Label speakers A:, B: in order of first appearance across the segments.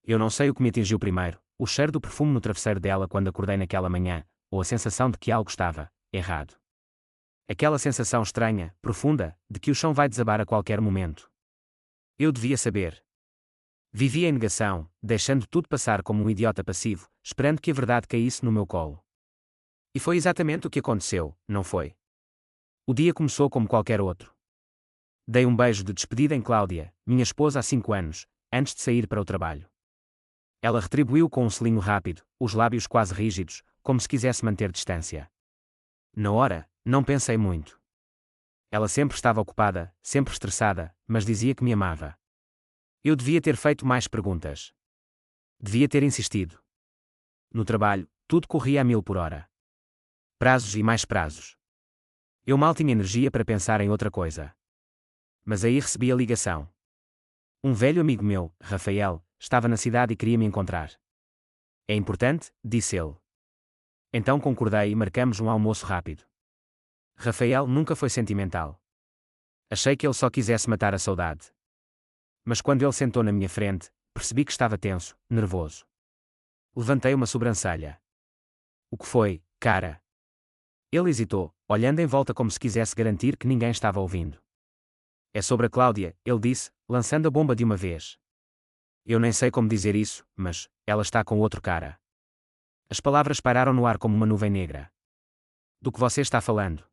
A: Eu não sei o que me atingiu primeiro, o cheiro do perfume no travesseiro dela quando acordei naquela manhã, ou a sensação de que algo estava errado. Aquela sensação estranha, profunda, de que o chão vai desabar a qualquer momento. Eu devia saber. Vivia em negação, deixando tudo passar como um idiota passivo, esperando que a verdade caísse no meu colo. E foi exatamente o que aconteceu, não foi? O dia começou como qualquer outro. Dei um beijo de despedida em Cláudia, minha esposa há 5 anos, antes de sair para o trabalho. Ela retribuiu com um selinho rápido, os lábios quase rígidos, como se quisesse manter distância. Na hora, não pensei muito. Ela sempre estava ocupada, sempre estressada, mas dizia que me amava. Eu devia ter feito mais perguntas. Devia ter insistido. No trabalho, tudo corria a 1000 por hora. Prazos e mais prazos. Eu mal tinha energia para pensar em outra coisa. Mas aí recebi a ligação. Um velho amigo meu, Rafael, estava na cidade e queria me encontrar. É importante, disse ele. Então concordei e marcamos um almoço rápido. Rafael nunca foi sentimental. Achei que ele só quisesse matar a saudade. Mas quando ele sentou na minha frente, percebi que estava tenso, nervoso. Levantei uma sobrancelha. O que foi, cara? Ele hesitou, olhando em volta como se quisesse garantir que ninguém estava ouvindo. É sobre a Cláudia, ele disse, lançando a bomba de uma vez. Eu nem sei como dizer isso, mas ela está com outro cara. As palavras pairaram no ar como uma nuvem negra. Do que você está falando?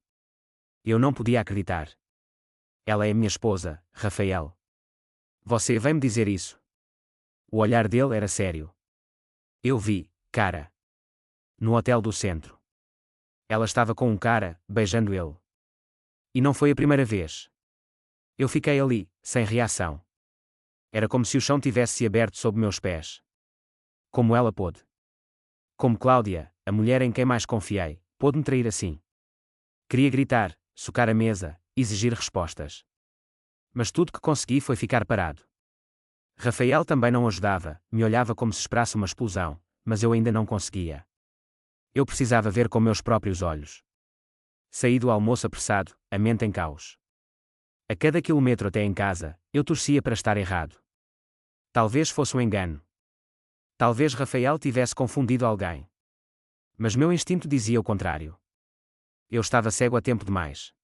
A: Eu não podia acreditar. Ela é minha esposa, Rafael. Você vem me dizer isso? O olhar dele era sério. Eu vi, cara. No hotel do centro. Ela estava com um cara, beijando ele. E não foi a primeira vez. Eu fiquei ali, sem reação. Era como se o chão tivesse se aberto sob meus pés. Como ela pôde? Como Cláudia, a mulher em quem mais confiei, pôde me trair assim? Queria gritar, socar a mesa, exigir respostas. Mas tudo que consegui foi ficar parado. Rafael também não ajudava, me olhava como se esperasse uma explosão, mas eu ainda não conseguia. Eu precisava ver com meus próprios olhos. Saí do almoço apressado, a mente em caos. A cada quilômetro até em casa, eu torcia para estar errado. Talvez fosse um engano. Talvez Rafael tivesse confundido alguém. Mas meu instinto dizia o contrário. Eu estava cego a tempo demais.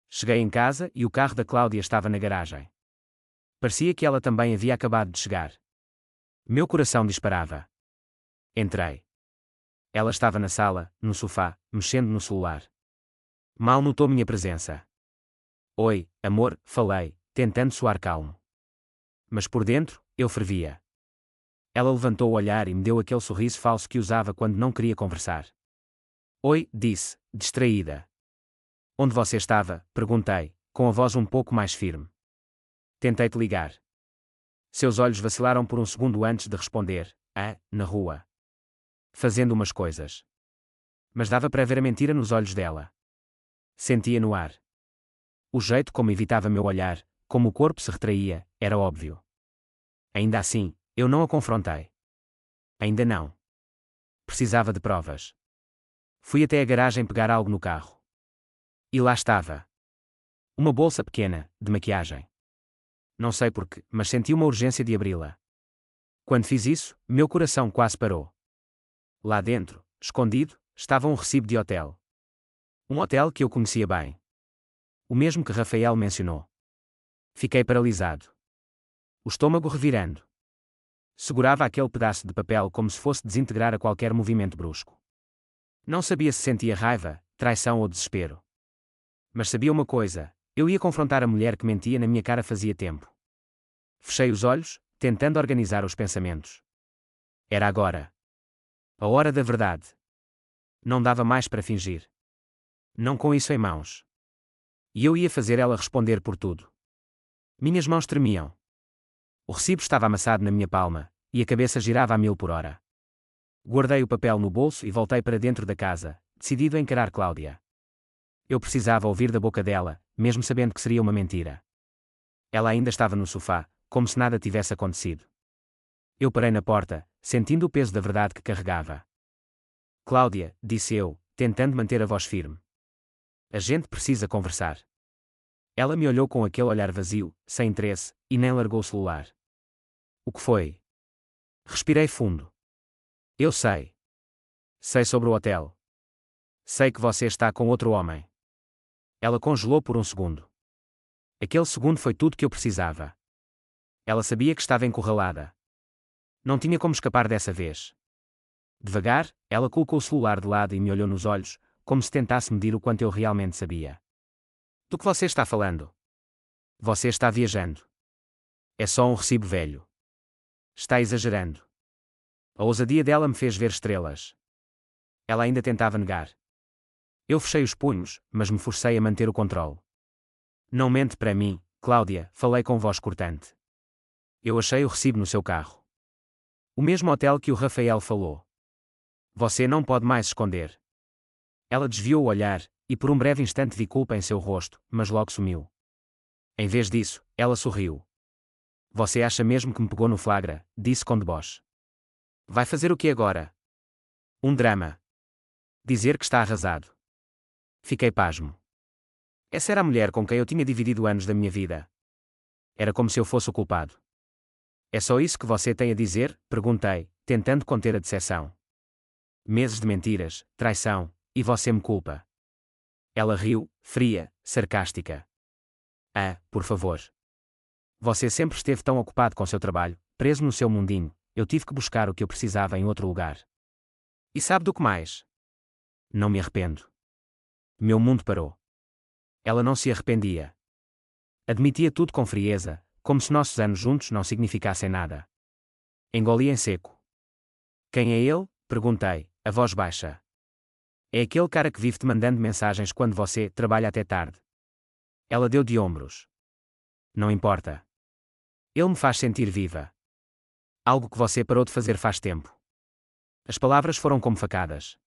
A: Cheguei em casa e o carro da Cláudia estava na garagem. Parecia que ela também havia acabado de chegar. Meu coração disparava. Entrei. Ela estava na sala, no sofá, mexendo no celular. Mal notou minha presença. Oi, amor, falei, tentando soar calmo. Mas por dentro, eu fervia. Ela levantou o olhar e me deu aquele sorriso falso que usava quando não queria conversar. Oi, disse, distraída. Onde você estava? Perguntei, com a voz um pouco mais firme. Tentei te ligar. Seus olhos vacilaram por um segundo antes de responder. Na rua. Fazendo umas coisas. Mas dava para ver a mentira nos olhos dela. Sentia no ar. O jeito como evitava meu olhar, como o corpo se retraía, era óbvio. Ainda assim, eu não a confrontei. Ainda não. Precisava de provas. Fui até a garagem pegar algo no carro. E lá estava. Uma bolsa pequena, de maquiagem. Não sei porquê, mas senti uma urgência de abri-la. Quando fiz isso, meu coração quase parou. Lá dentro, escondido, estava um recibo de hotel. Um hotel que eu conhecia bem. O mesmo que Rafael mencionou. Fiquei paralisado. O estômago revirando. Segurava aquele pedaço de papel como se fosse desintegrar a qualquer movimento brusco. Não sabia se sentia raiva, traição ou desespero. Mas sabia uma coisa, eu ia confrontar a mulher que mentia na minha cara fazia tempo. Fechei os olhos, tentando organizar os pensamentos. Era agora. A hora da verdade. Não dava mais para fingir. Não com isso em mãos. E eu ia fazer ela responder por tudo. Minhas mãos tremiam. O recibo estava amassado na minha palma, e a cabeça girava a 1000 por hora. Guardei o papel no bolso e voltei para dentro da casa, decidido a encarar Cláudia. Eu precisava ouvir da boca dela, mesmo sabendo que seria uma mentira. Ela ainda estava no sofá, como se nada tivesse acontecido. Eu parei na porta, sentindo o peso da verdade que carregava. Cláudia, disse eu, tentando manter a voz firme. A gente precisa conversar. Ela me olhou com aquele olhar vazio, sem interesse, e nem largou o celular. O que foi? Respirei fundo. Eu sei. Sei sobre o hotel. Sei que você está com outro homem. Ela congelou por um segundo. Aquele segundo foi tudo que eu precisava. Ela sabia que estava encurralada. Não tinha como escapar dessa vez. Devagar, ela colocou o celular de lado e me olhou nos olhos, como se tentasse medir o quanto eu realmente sabia. Do que você está falando? Você está viajando. É só um recibo velho. Está exagerando. A ousadia dela me fez ver estrelas. Ela ainda tentava negar. Eu fechei os punhos, mas me forcei a manter o controle. Não mente para mim, Cláudia, falei com voz cortante. Eu achei o recibo no seu carro. O mesmo hotel que o Rafael falou. Você não pode mais esconder. Ela desviou o olhar, e por um breve instante vi culpa em seu rosto, mas logo sumiu. Em vez disso, ela sorriu. Você acha mesmo que me pegou no flagra? Disse com deboche. Vai fazer o que agora? Um drama. Dizer que está arrasado. Fiquei pasmo. Essa era a mulher com quem eu tinha dividido anos da minha vida. Era como se eu fosse o culpado. É só isso que você tem a dizer? Perguntei, tentando conter a decepção. Meses de mentiras, traição, e você me culpa. Ela riu, fria, sarcástica. Ah, por favor. Você sempre esteve tão ocupado com seu trabalho, preso no seu mundinho, eu tive que buscar o que eu precisava em outro lugar. E sabe do que mais? Não me arrependo. Meu mundo parou. Ela não se arrependia. Admitia tudo com frieza, como se nossos anos juntos não significassem nada. Engoli em seco. Quem é ele? Perguntei, a voz baixa. É aquele cara que vive te mandando mensagens quando você trabalha até tarde. Ela deu de ombros. Não importa. Ele me faz sentir viva. Algo que você parou de fazer faz tempo. As palavras foram como facadas.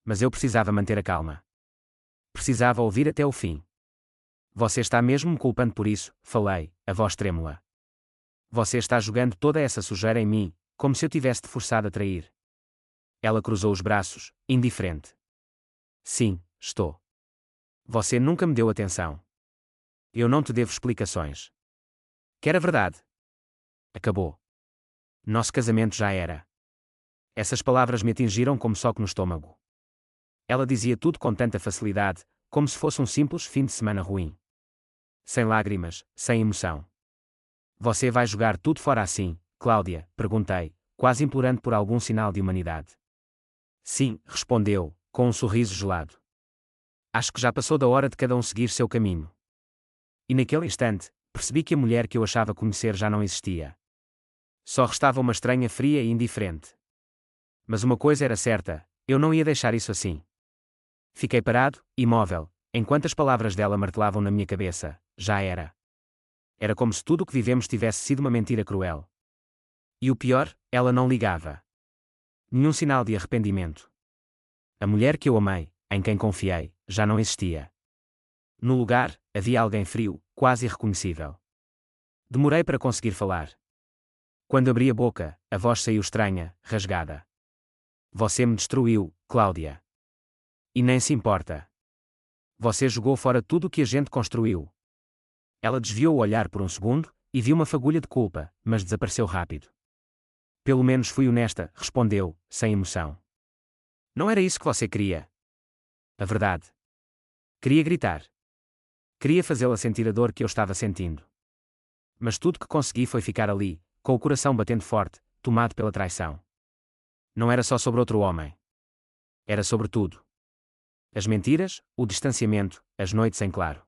A: Mas eu precisava manter a calma. Precisava ouvir até o fim. Você está mesmo me culpando por isso, falei, a voz trêmula. Você está jogando toda essa sujeira em mim, como se eu tivesse te forçado a trair. Ela cruzou os braços, indiferente. Sim, estou. Você nunca me deu atenção. Eu não te devo explicações. Quer a verdade? Acabou. Nosso casamento já era. Essas palavras me atingiram como soco no estômago. Ela dizia tudo com tanta facilidade, como se fosse um simples fim de semana ruim. Sem lágrimas, sem emoção. Você vai jogar tudo fora assim, Cláudia? Perguntei, quase implorando por algum sinal de humanidade. Sim, respondeu, com um sorriso gelado. Acho que já passou da hora de cada um seguir seu caminho. E naquele instante, percebi que a mulher que eu achava conhecer já não existia. Só restava uma estranha fria e indiferente. Mas uma coisa era certa, eu não ia deixar isso assim. Fiquei parado, imóvel, enquanto as palavras dela martelavam na minha cabeça. Já era. Era como se tudo o que vivemos tivesse sido uma mentira cruel. E o pior, ela não ligava. Nenhum sinal de arrependimento. A mulher que eu amei, em quem confiei, já não existia. No lugar, havia alguém frio, quase irreconhecível. Demorei para conseguir falar. Quando abri a boca, a voz saiu estranha, rasgada. Você me destruiu, Cláudia. E nem se importa. Você jogou fora tudo o que a gente construiu. Ela desviou o olhar por um segundo, e viu uma fagulha de culpa, mas desapareceu rápido. Pelo menos fui honesta, respondeu, sem emoção. Não era isso que você queria. A verdade. Queria gritar. Queria fazê-la sentir a dor que eu estava sentindo. Mas tudo que consegui foi ficar ali, com o coração batendo forte, tomado pela traição. Não era só sobre outro homem. Era sobre tudo. As mentiras, o distanciamento, as noites em claro.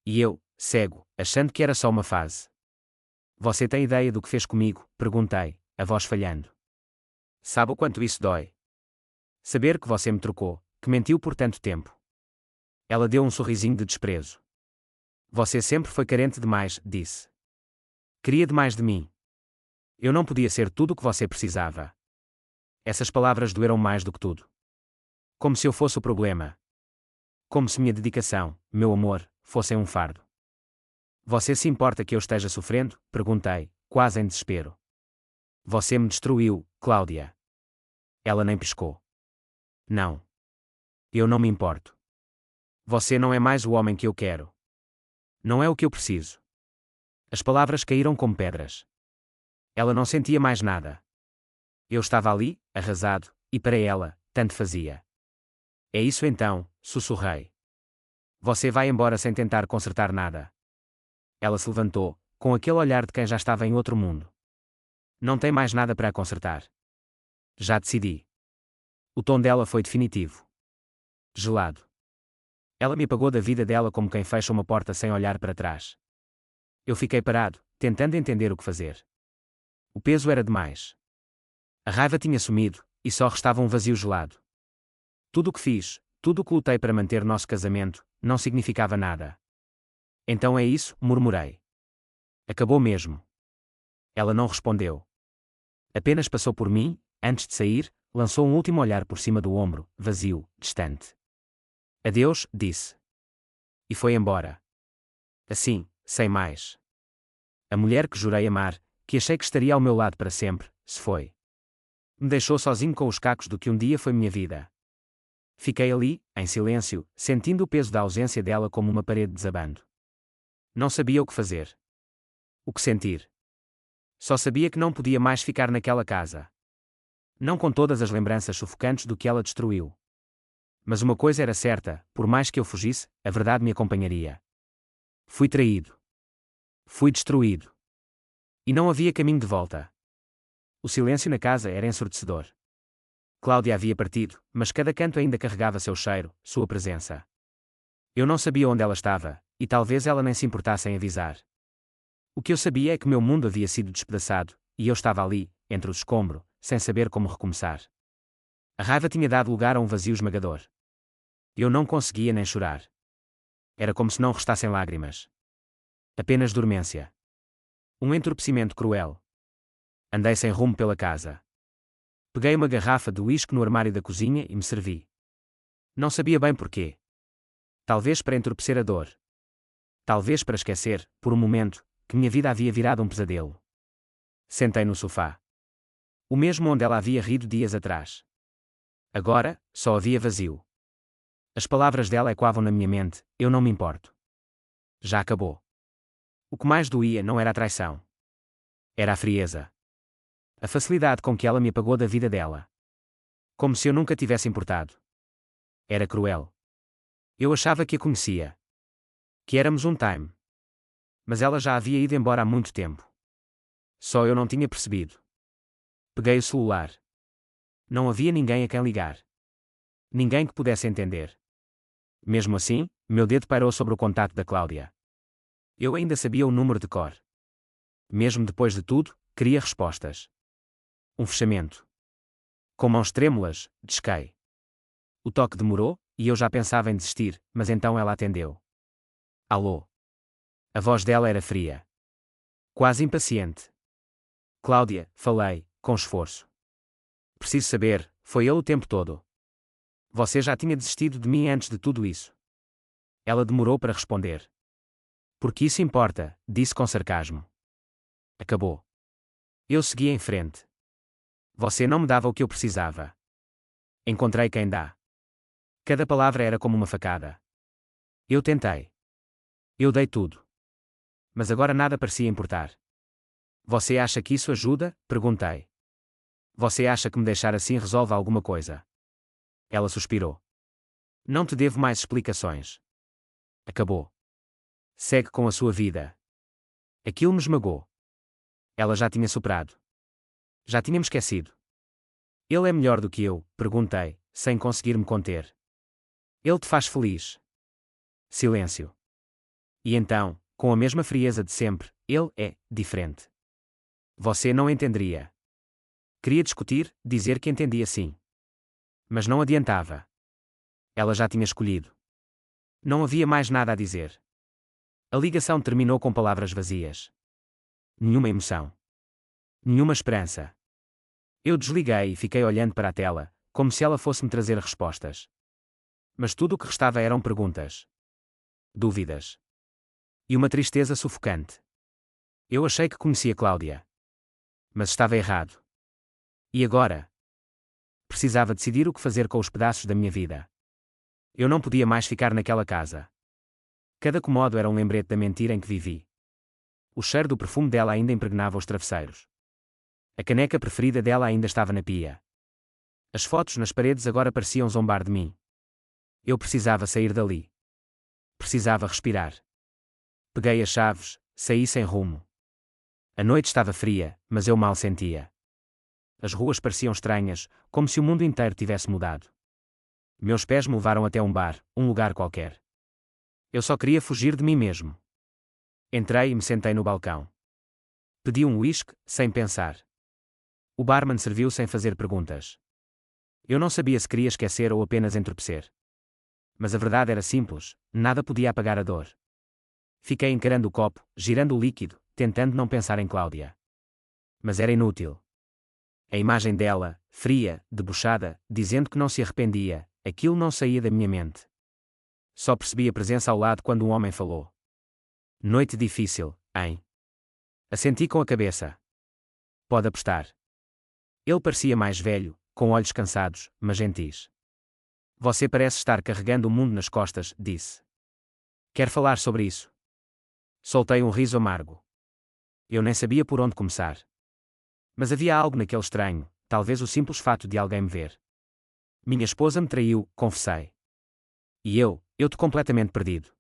A: E eu, cego, achando que era só uma fase. Você tem ideia do que fez comigo? Perguntei, a voz falhando. Sabe o quanto isso dói? Saber que você me trocou, que mentiu por tanto tempo. Ela deu um sorrisinho de desprezo. Você sempre foi carente demais, disse. Queria demais de mim. Eu não podia ser tudo o que você precisava. Essas palavras doeram mais do que tudo. Como se eu fosse o problema. Como se minha dedicação, meu amor, fossem um fardo. Você se importa que eu esteja sofrendo? Perguntei, quase em desespero. Você me destruiu, Cláudia. Ela nem piscou. Não. Eu não me importo. Você não é mais o homem que eu quero. Não é o que eu preciso. As palavras caíram como pedras. Ela não sentia mais nada. Eu estava ali, arrasado, e para ela, tanto fazia. É isso então, sussurrei. Você vai embora sem tentar consertar nada. Ela se levantou, com aquele olhar de quem já estava em outro mundo. Não tem mais nada para consertar. Já decidi. O tom dela foi definitivo. Gelado. Ela me apagou da vida dela como quem fecha uma porta sem olhar para trás. Eu fiquei parado, tentando entender o que fazer. O peso era demais. A raiva tinha sumido, e só restava um vazio gelado. Tudo o que fiz, tudo o que lutei para manter nosso casamento, não significava nada. Então é isso, murmurei. Acabou mesmo. Ela não respondeu. Apenas passou por mim, antes de sair, lançou um último olhar por cima do ombro, vazio, distante. Adeus, disse. E foi embora. Assim, sem mais. A mulher que jurei amar, que achei que estaria ao meu lado para sempre, se foi. Me deixou sozinho com os cacos do que um dia foi minha vida. Fiquei ali, em silêncio, sentindo o peso da ausência dela como uma parede desabando. Não sabia o que fazer. O que sentir. Só sabia que não podia mais ficar naquela casa. Não com todas as lembranças sufocantes do que ela destruiu. Mas uma coisa era certa, por mais que eu fugisse, a verdade me acompanharia. Fui traído. Fui destruído. E não havia caminho de volta. O silêncio na casa era ensurdecedor. Cláudia havia partido, mas cada canto ainda carregava seu cheiro, sua presença. Eu não sabia onde ela estava, e talvez ela nem se importasse em avisar. O que eu sabia é que meu mundo havia sido despedaçado, e eu estava ali, entre os escombros, sem saber como recomeçar. A raiva tinha dado lugar a um vazio esmagador. Eu não conseguia nem chorar. Era como se não restassem lágrimas. Apenas dormência. Um entorpecimento cruel. Andei sem rumo pela casa. Peguei uma garrafa de uísque no armário da cozinha e me servi. Não sabia bem porquê. Talvez para entorpecer a dor. Talvez para esquecer, por um momento, que minha vida havia virado um pesadelo. Sentei no sofá. O mesmo onde ela havia rido dias atrás. Agora, só havia vazio. As palavras dela ecoavam na minha mente, eu não me importo. Já acabou. O que mais doía não era a traição. Era a frieza. A facilidade com que ela me apagou da vida dela. Como se eu nunca tivesse importado. Era cruel. Eu achava que a conhecia. Que éramos um time. Mas ela já havia ido embora há muito tempo. Só eu não tinha percebido. Peguei o celular. Não havia ninguém a quem ligar. Ninguém que pudesse entender. Mesmo assim, meu dedo pairou sobre o contato da Cláudia. Eu ainda sabia o número de cor. Mesmo depois de tudo, queria respostas. Um fechamento. Com mãos trêmulas, disquei. O toque demorou, e eu já pensava em desistir, mas então ela atendeu. Alô. A voz dela era fria. Quase impaciente. Cláudia, falei, com esforço. Preciso saber, foi ele o tempo todo. Você já tinha desistido de mim antes de tudo isso. Ela demorou para responder. Porque isso importa, disse com sarcasmo. Acabou. Eu segui em frente. Você não me dava o que eu precisava. Encontrei quem dá. Cada palavra era como uma facada. Eu tentei. Eu dei tudo. Mas agora nada parecia importar. Você acha que isso ajuda? Perguntei. Você acha que me deixar assim resolve alguma coisa? Ela suspirou. Não te devo mais explicações. Acabou. Segue com a sua vida. Aquilo me esmagou. Ela já tinha superado. Já tinha me esquecido. Ele é melhor do que eu? Perguntei, sem conseguir me conter. Ele te faz feliz. Silêncio. E então, com a mesma frieza de sempre, ele é diferente. Você não entenderia. Queria discutir, dizer que entendia sim. Mas não adiantava. Ela já tinha escolhido. Não havia mais nada a dizer. A ligação terminou com palavras vazias. Nenhuma emoção. Nenhuma esperança. Eu desliguei e fiquei olhando para a tela, como se ela fosse me trazer respostas. Mas tudo o que restava eram perguntas. Dúvidas. E uma tristeza sufocante. Eu achei que conhecia Cláudia. Mas estava errado. E agora? Precisava decidir o que fazer com os pedaços da minha vida. Eu não podia mais ficar naquela casa. Cada cômodo era um lembrete da mentira em que vivi. O cheiro do perfume dela ainda impregnava os travesseiros. A caneca preferida dela ainda estava na pia. As fotos nas paredes agora pareciam zombar de mim. Eu precisava sair dali. Precisava respirar. Peguei as chaves, saí sem rumo. A noite estava fria, mas eu mal sentia. As ruas pareciam estranhas, como se o mundo inteiro tivesse mudado. Meus pés me levaram até um bar, um lugar qualquer. Eu só queria fugir de mim mesmo. Entrei e me sentei no balcão. Pedi um whisky, sem pensar. O barman serviu sem fazer perguntas. Eu não sabia se queria esquecer ou apenas entorpecer. Mas a verdade era simples, nada podia apagar a dor. Fiquei encarando o copo, girando o líquido, tentando não pensar em Cláudia. Mas era inútil. A imagem dela, fria, debochada, dizendo que não se arrependia, aquilo não saía da minha mente. Só percebi a presença ao lado quando um homem falou. Noite difícil, hein? Assenti com a cabeça. Pode apostar. Ele parecia mais velho, com olhos cansados, mas gentis. Você parece estar carregando o mundo nas costas, disse. Quer falar sobre isso? Soltei um riso amargo. Eu nem sabia por onde começar. Mas havia algo naquele estranho, talvez o simples fato de alguém me ver. Minha esposa me traiu, confessei. E eu-te completamente perdido.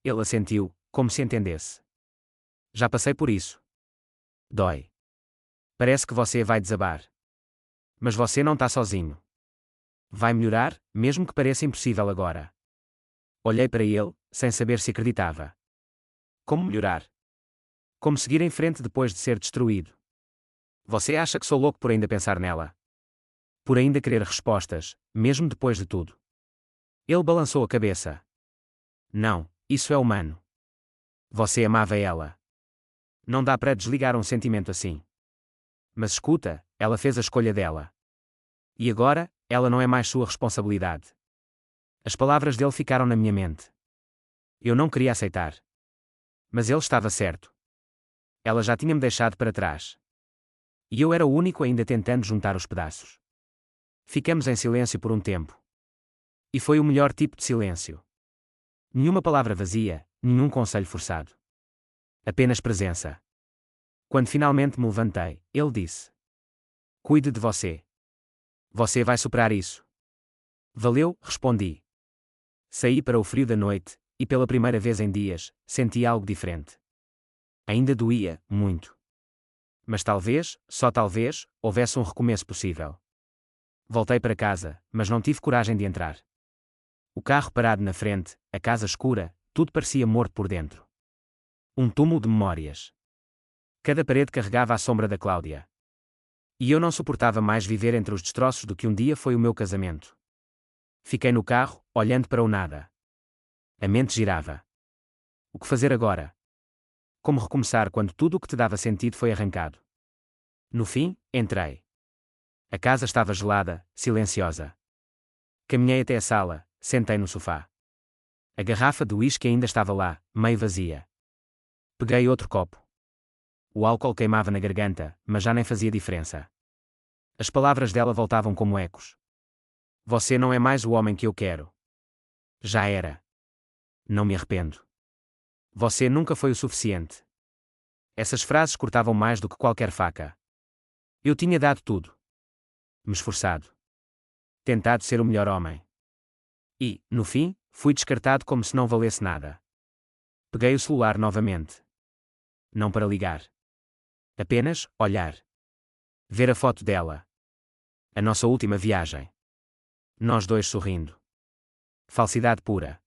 A: Ele assentiu, como se entendesse. Já passei por isso. Dói. Parece que você vai desabar. Mas você não está sozinho. Vai melhorar, mesmo que pareça impossível agora. Olhei para ele, sem saber se acreditava. Como melhorar? Como seguir em frente depois de ser destruído? Você acha que sou louco por ainda pensar nela? Por ainda querer respostas, mesmo depois de tudo? Ele balançou a cabeça. Não, isso é humano. Você amava ela. Não dá para desligar um sentimento assim. Mas escuta, ela fez a escolha dela. E agora, ela não é mais sua responsabilidade. As palavras dele ficaram na minha mente. Eu não queria aceitar. Mas ele estava certo. Ela já tinha me deixado para trás. E eu era o único ainda tentando juntar os pedaços. Ficamos em silêncio por um tempo. E foi o melhor tipo de silêncio. Nenhuma palavra vazia, nenhum conselho forçado. Apenas presença. Quando finalmente me levantei, ele disse: Cuide de você. Você vai superar isso. Valeu, respondi. Saí para o frio da noite, e pela primeira vez em dias, senti algo diferente. Ainda doía, muito. Mas talvez, só talvez, houvesse um recomeço possível. Voltei para casa, mas não tive coragem de entrar. O carro parado na frente, a casa escura, tudo parecia morto por dentro. Um túmulo de memórias. Cada parede carregava a sombra da Cláudia. E eu não suportava mais viver entre os destroços do que um dia foi o meu casamento. Fiquei no carro, olhando para o nada. A mente girava. O que fazer agora? Como recomeçar quando tudo o que te dava sentido foi arrancado? No fim, entrei. A casa estava gelada, silenciosa. Caminhei até a sala, sentei no sofá. A garrafa de uísque ainda estava lá, meio vazia. Peguei outro copo. O álcool queimava na garganta, mas já nem fazia diferença. As palavras dela voltavam como ecos. Você não é mais o homem que eu quero. Já era. Não me arrependo. Você nunca foi o suficiente. Essas frases cortavam mais do que qualquer faca. Eu tinha dado tudo. Me esforçado. Tentado ser o melhor homem. E, no fim, fui descartado como se não valesse nada. Peguei o celular novamente. Não para ligar. Apenas, olhar. Ver a foto dela. A nossa última viagem. Nós dois sorrindo. Falsidade pura.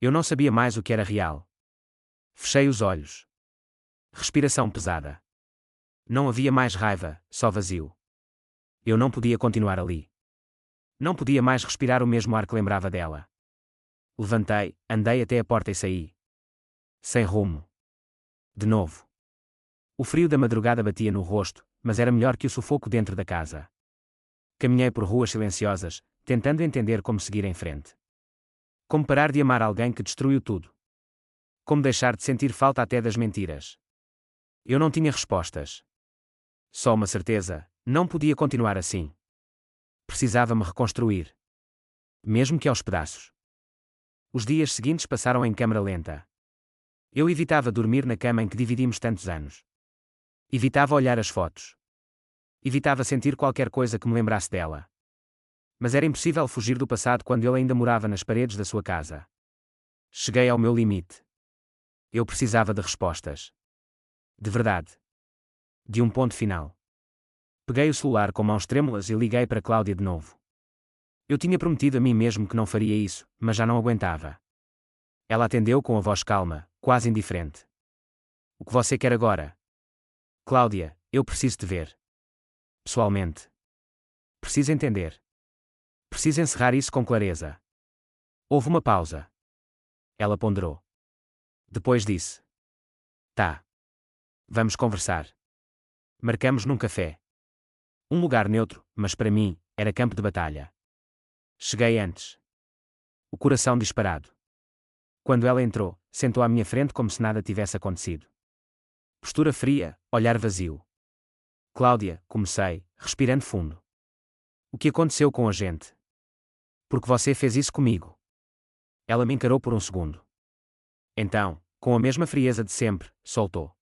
A: Eu não sabia mais o que era real. Fechei os olhos. Respiração pesada. Não havia mais raiva, só vazio. Eu não podia continuar ali. Não podia mais respirar o mesmo ar que lembrava dela. Levantei, andei até a porta e saí. Sem rumo. De novo. O frio da madrugada batia no rosto, mas era melhor que o sufoco dentro da casa. Caminhei por ruas silenciosas, tentando entender como seguir em frente. Como parar de amar alguém que destruiu tudo. Como deixar de sentir falta até das mentiras. Eu não tinha respostas. Só uma certeza: não podia continuar assim. Precisava me reconstruir. Mesmo que aos pedaços. Os dias seguintes passaram em câmara lenta. Eu evitava dormir na cama em que dividimos tantos anos. Evitava olhar as fotos. Evitava sentir qualquer coisa que me lembrasse dela. Mas era impossível fugir do passado quando ele ainda morava nas paredes da sua casa. Cheguei ao meu limite. Eu precisava de respostas. De verdade. De um ponto final. Peguei o celular com mãos trêmulas e liguei para Cláudia de novo. Eu tinha prometido a mim mesmo que não faria isso, mas já não aguentava. Ela atendeu com a voz calma, quase indiferente. O que você quer agora? Cláudia, eu preciso te ver. Pessoalmente. Preciso entender. Preciso encerrar isso com clareza. Houve uma pausa. Ela ponderou. Depois disse. Tá. Vamos conversar. Marcamos num café. Um lugar neutro, mas para mim, era campo de batalha. Cheguei antes. O coração disparado. Quando ela entrou, sentou à minha frente como se nada tivesse acontecido. Postura fria, olhar vazio. Cláudia, comecei, respirando fundo. O que aconteceu com a gente? Porque você fez isso comigo. Ela me encarou por um segundo. Então, com a mesma frieza de sempre, soltou.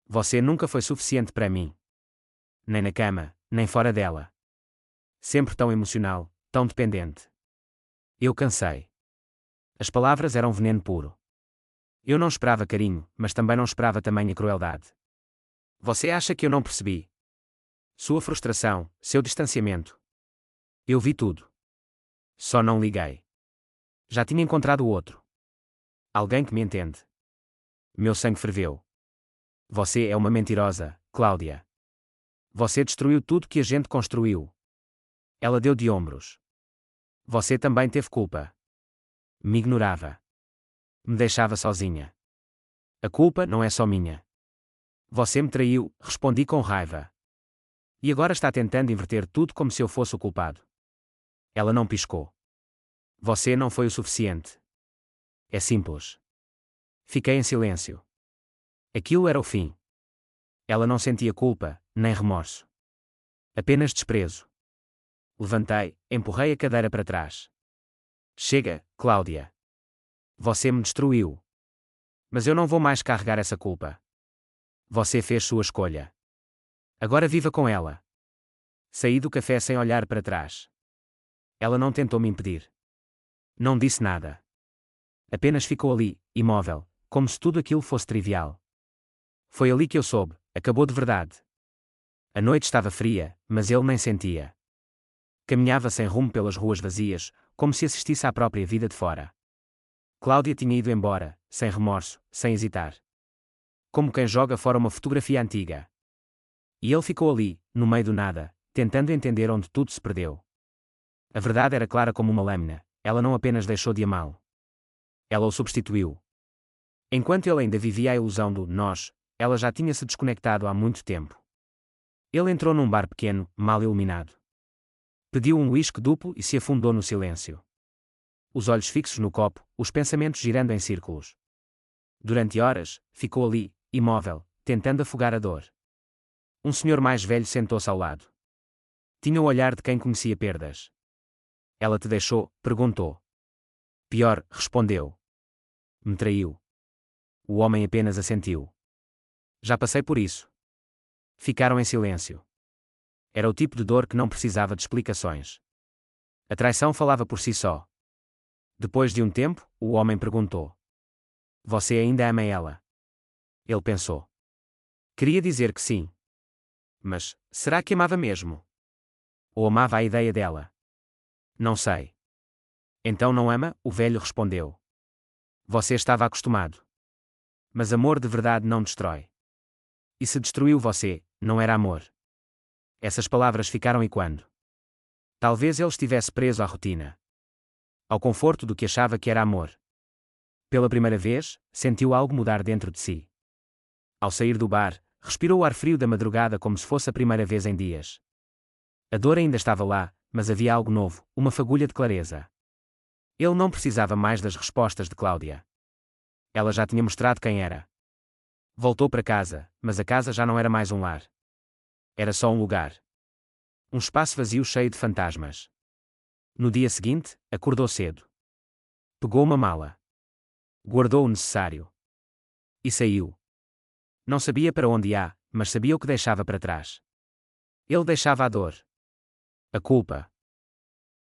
A: Você nunca foi suficiente para mim. Nem na cama, nem fora dela. Sempre tão emocional, tão dependente. Eu cansei. As palavras eram veneno puro. Eu não esperava carinho, mas também não esperava tamanha crueldade. Você acha que eu não percebi? Sua frustração, seu distanciamento. Eu vi tudo. Só não liguei. Já tinha encontrado outro. Alguém que me entende. Meu sangue ferveu. Você é uma mentirosa, Cláudia. Você destruiu tudo que a gente construiu. Ela deu de ombros. Você também teve culpa. Me ignorava. Me deixava sozinha. A culpa não é só minha. Você me traiu, respondi com raiva. E agora está tentando inverter tudo como se eu fosse o culpado. Ela não piscou. Você não foi o suficiente. É simples. Fiquei em silêncio. Aquilo era o fim. Ela não sentia culpa, nem remorso. Apenas desprezo. Levantei, empurrei a cadeira para trás. Chega, Cláudia. Você me destruiu. Mas eu não vou mais carregar essa culpa. Você fez sua escolha. Agora viva com ela. Saí do café sem olhar para trás. Ela não tentou me impedir. Não disse nada. Apenas ficou ali, imóvel, como se tudo aquilo fosse trivial. Foi ali que eu soube, acabou de verdade. A noite estava fria, mas ele nem sentia. Caminhava sem rumo pelas ruas vazias, como se assistisse à própria vida de fora. Cláudia tinha ido embora, sem remorso, sem hesitar. Como quem joga fora uma fotografia antiga. E ele ficou ali, no meio do nada, tentando entender onde tudo se perdeu. A verdade era clara como uma lâmina, ela não apenas deixou de amá-lo. Ela o substituiu. Enquanto ele ainda vivia a ilusão do nós, ela já tinha se desconectado há muito tempo. Ele entrou num bar pequeno, mal iluminado. Pediu um uísque duplo e se afundou no silêncio. Os olhos fixos no copo, os pensamentos girando em círculos. Durante horas, ficou ali, imóvel, tentando afogar a dor. Um senhor mais velho sentou-se ao lado. Tinha o olhar de quem conhecia perdas. Ela te deixou? Perguntou. Pior, respondeu. Me traiu. O homem apenas assentiu. Já passei por isso. Ficaram em silêncio. Era o tipo de dor que não precisava de explicações. A traição falava por si só. Depois de um tempo, o homem perguntou. Você ainda ama ela? Ele pensou. Queria dizer que sim. Mas, será que amava mesmo? Ou amava a ideia dela? Não sei. Então não ama? O velho respondeu. Você estava acostumado. Mas amor de verdade não destrói. E se destruiu você, não era amor. Essas palavras ficaram ecoando. Talvez ele estivesse preso à rotina. Ao conforto do que achava que era amor. Pela primeira vez, sentiu algo mudar dentro de si. Ao sair do bar, respirou o ar frio da madrugada como se fosse a primeira vez em dias. A dor ainda estava lá, mas havia algo novo, uma fagulha de clareza. Ele não precisava mais das respostas de Cláudia. Ela já tinha mostrado quem era. Voltou para casa, mas a casa já não era mais um lar. Era só um lugar. Um espaço vazio cheio de fantasmas. No dia seguinte, acordou cedo. Pegou uma mala. Guardou o necessário. E saiu. Não sabia para onde ia, mas sabia o que deixava para trás. Ele deixava a dor, a culpa,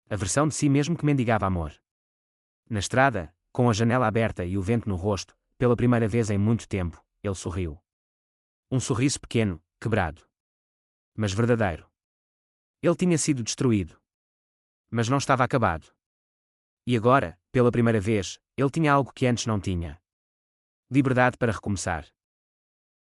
A: a versão de si mesmo que mendigava amor. Na estrada, com a janela aberta e o vento no rosto, pela primeira vez em muito tempo, ele sorriu. Um sorriso pequeno, quebrado. Mas verdadeiro. Ele tinha sido destruído. Mas não estava acabado. E agora, pela primeira vez, ele tinha algo que antes não tinha. Liberdade para recomeçar.